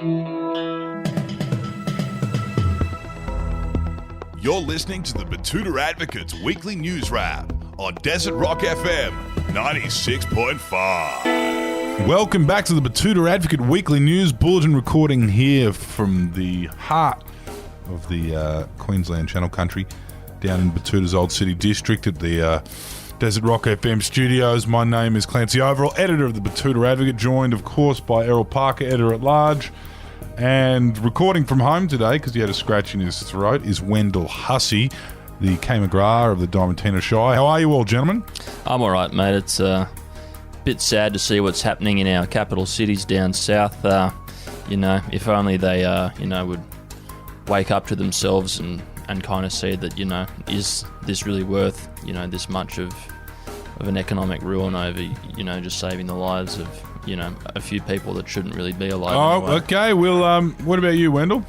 You're listening to the Betoota Advocate's weekly news wrap on Desert Rock FM 96.5. Welcome back to the Betoota Advocate Weekly News Bulletin, recording here from the heart of the Queensland Channel Country, down in Betoota's Old City District at the Desert Rock FM studios. My name is Clancy Overell, editor of the Betoota Advocate, joined, of course, by Errol Parker, editor-at-large. And recording from home today, because he had a scratch in his throat, is Wendell Hussey, the K-McGrath of the Diamantina Shire. How are you all, gentlemen? I'm all right, mate. It's a bit sad to see what's happening in our capital cities down south. If only they, would wake up to themselves and kind of see that, is this really worth, this much of an economic ruin over, just saving the lives of, a few people that shouldn't really be alive. Oh, anyway. okay. Well, what about you, Wendell?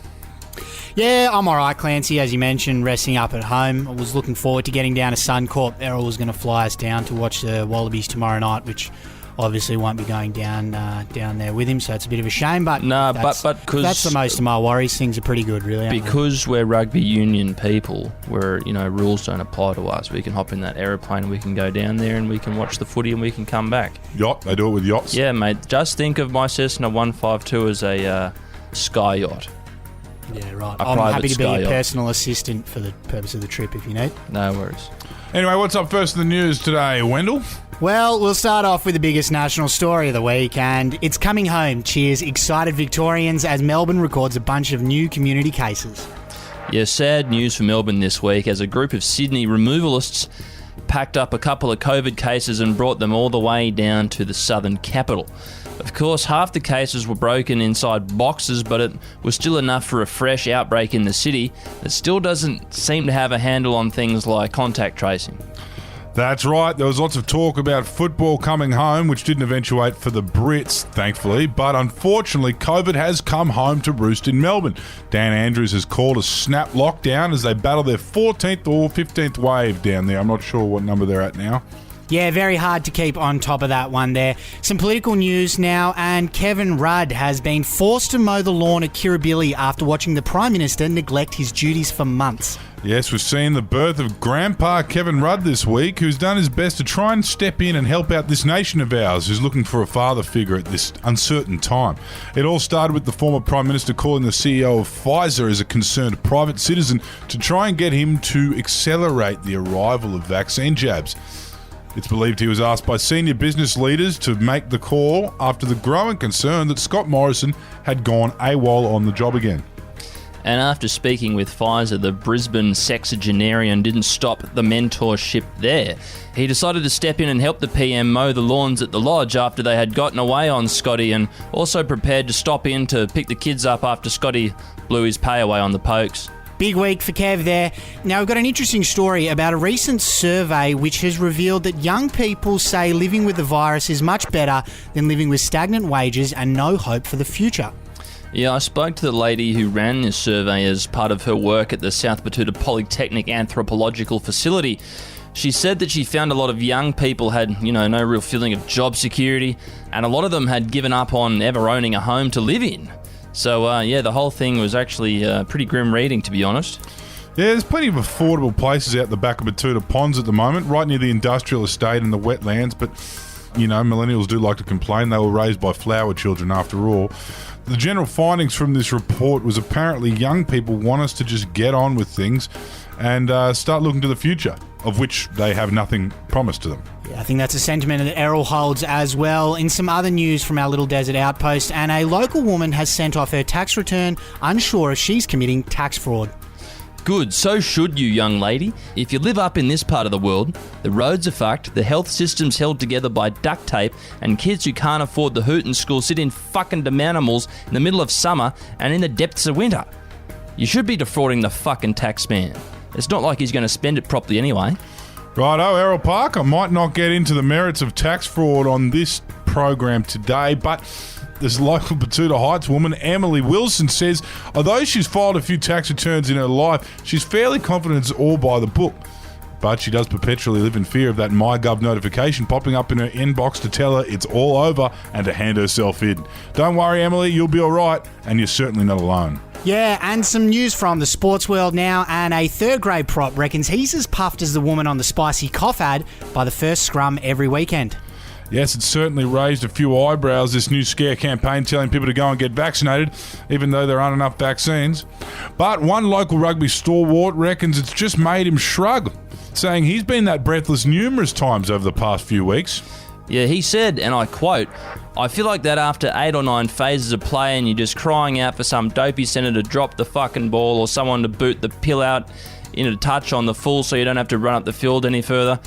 Yeah, I'm all right, Clancy. As you mentioned, resting up at home. I was looking forward to getting down to Suncorp. Errol was going to fly us down to watch the Wallabies tomorrow night, which obviously won't be going down there with him, so it's a bit of a shame. But that's the most of my worries. Things are pretty good, really. Because we're rugby union people, where rules don't apply to us. We can hop in that aeroplane, we can go down there, and we can watch the footy, and we can come back. Yacht? They do it with yachts? Yeah, mate. Just think of my Cessna 152 as a sky yacht. Yeah, right. I'm happy to be a personal assistant for the purpose of the trip if you need. No worries. Anyway, what's up first in the news today, Wendell? Well, we'll start off with the biggest national story of the week, and it's coming home. Cheers, excited Victorians, as Melbourne records a bunch of new community cases. Yeah, sad news for Melbourne this week, as a group of Sydney removalists packed up a couple of COVID cases and brought them all the way down to the southern capital. Of course, half the cases were broken inside boxes, but it was still enough for a fresh outbreak in the city that still doesn't seem to have a handle on things like contact tracing. That's right. There was lots of talk about football coming home, which didn't eventuate for the Brits, thankfully. But unfortunately, COVID has come home to roost in Melbourne. Dan Andrews has called a snap lockdown as they battle their 14th or 15th wave down there. I'm not sure what number they're at now. Yeah, very hard to keep on top of that one there. Some political news now, and Kevin Rudd has been forced to mow the lawn at Kirribilli after watching the Prime Minister neglect his duties for months. Yes, we've seen the birth of Grandpa Kevin Rudd this week, who's done his best to try and step in and help out this nation of ours, who's looking for a father figure at this uncertain time. It all started with the former Prime Minister calling the CEO of Pfizer as a concerned private citizen to try and get him to accelerate the arrival of vaccine jabs. It's believed he was asked by senior business leaders to make the call after the growing concern that Scott Morrison had gone AWOL on the job again. And after speaking with Pfizer, the Brisbane sexagenarian didn't stop the mentorship there. He decided to step in and help the PM mow the lawns at the lodge after they had gotten away on Scotty, and also prepared to stop in to pick the kids up after Scotty blew his pay away on the pokes. Big week for Kev there. Now, we've got an interesting story about a recent survey which has revealed that young people say living with the virus is much better than living with stagnant wages and no hope for the future. Yeah, I spoke to the lady who ran this survey as part of her work at the South Betoota Polytechnic Anthropological Facility. She said that she found a lot of young people had, no real feeling of job security, and a lot of them had given up on ever owning a home to live in. So, the whole thing was actually pretty grim reading, to be honest. Yeah, there's plenty of affordable places out the back of Betoota Ponds at the moment, right near the industrial estate and the wetlands, but, millennials do like to complain. They were raised by flower children after all. The general findings from this report was apparently young people want us to just get on with things and start looking to the future, of which they have nothing promised to them. Yeah, I think that's a sentiment that Errol holds as well. In some other news from our little desert outpost, and a local woman has sent off her tax return, unsure if she's committing tax fraud. Good, so should you, young lady. If you live up in this part of the world, the roads are fucked, the health system's held together by duct tape, and kids who can't afford the hoot in school sit in fucking demanimals in the middle of summer and in the depths of winter. You should be defrauding the fucking tax man. It's not like he's going to spend it properly anyway. Righto, Errol Parker might not get into the merits of tax fraud on this program today, but this local Betoota Heights woman, Emily Wilson, says although she's filed a few tax returns in her life, she's fairly confident it's all by the book. but she does perpetually live in fear of that MyGov notification popping up in her inbox to tell her it's all over and to hand herself in. Don't worry, Emily, you'll be all right, and you're certainly not alone. Yeah, and some news from the sports world now, and a third grade prop reckons he's as puffed as the woman on the spicy cough ad by the first scrum every weekend. Yes, it's certainly raised a few eyebrows, this new scare campaign telling people to go and get vaccinated, even though there aren't enough vaccines. But one local rugby stalwart reckons it's just made him shrug, saying he's been that breathless numerous times over the past few weeks. Yeah, he said, and I quote, "I feel like that after 8 or 9 phases of play and you're just crying out for some dopey centre to drop the fucking ball or someone to boot the pill out in a touch on the full so you don't have to run up the field any further.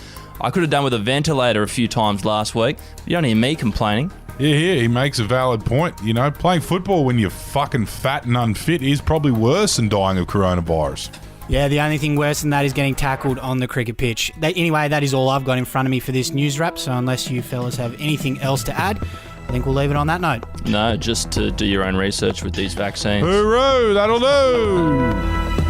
I could have done with a ventilator a few times last week. You don't hear me complaining." Yeah, he makes a valid point. You know, playing football when you're fucking fat and unfit is probably worse than dying of coronavirus. Yeah, the only thing worse than that is getting tackled on the cricket pitch. Anyway, that is all I've got in front of me for this news wrap, so unless you fellas have anything else to add, I think we'll leave it on that note. No, just to do your own research with these vaccines. Hooroo, that'll do!